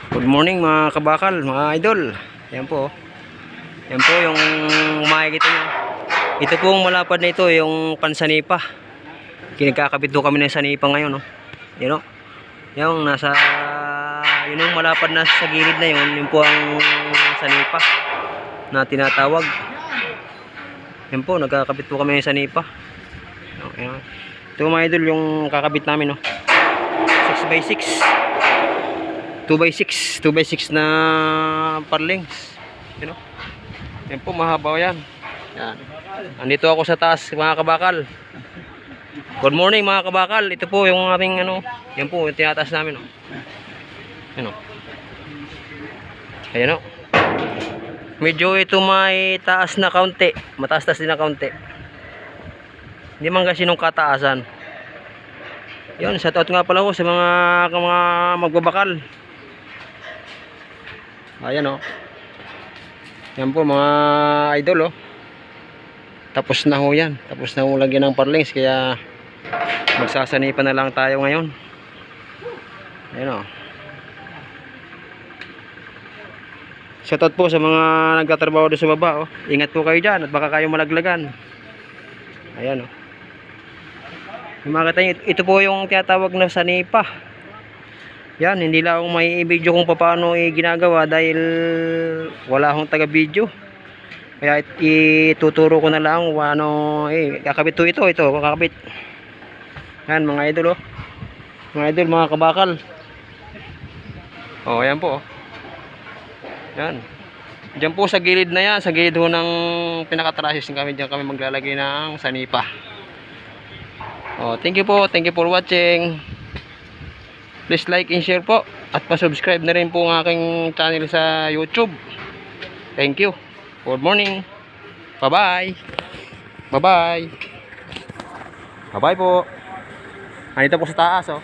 Good morning mga kabakal, mga idol. Yan po. Yan po yung makikita nyo. Ito pong malapad na ito, yung pansanipa. Kinagkakabit do kami ng sanipa ngayon, no. Yan, no. Yung nasa yun yung malapad na sa gilid na yun, yun po ang sanipa na tinatawag. Yan po, nagkakabit po kami ng sanipa. Yan. Ito mga idol yung kakabit namin, no. 6x6. 2x6 na parlings. You know? Yan po, mahaba yan. Yan. Andito ako sa taas mga kabakal. Good morning mga kabakal. Ito po yung aming ano, yan po yung tinataas namin, no. Yan, no. Ayan, no. Medyo ito may taas na kaunti. Mataas-taas din na kaunti. Hindi man kasi nung kataasan. Yun, shoutout nga pala ko sa mga magbabakal. Ayan, oh. Yan po mga idol, oh. Tapos na ho yan. Tapos na ho lagyan ng parlings. Kaya magsasanipan na lang tayo ngayon. Ayan, oh. Shoutout po sa mga nagtatrabaho doon sa baba, oh. Ingat po kayo dyan at baka kayo malaglagan. Ayan, oh. Makita nyo, ito po yung tinatawag na sanipa. Yan, hindi lang akong may video kung paano ginagawa dahil wala akong taga-video. Kaya ituturo ko na lang ano, kakabit to ito, kakabit. Yan mga idol, oh. Mga idol, mga kabakal. Oh, ayan po, oh. Yan. Diyan po sa gilid na yan, sa gilid ho ng pinaka-trusses kami, diyan kami maglalagay ng sanipa. Oh, thank you po. Thank you for watching. Please like and share po. At pa-subscribe na rin po ang aking channel sa YouTube. Thank you. Good morning. Bye-bye. Bye-bye. Bye-bye po. Nandito po sa taas, oh.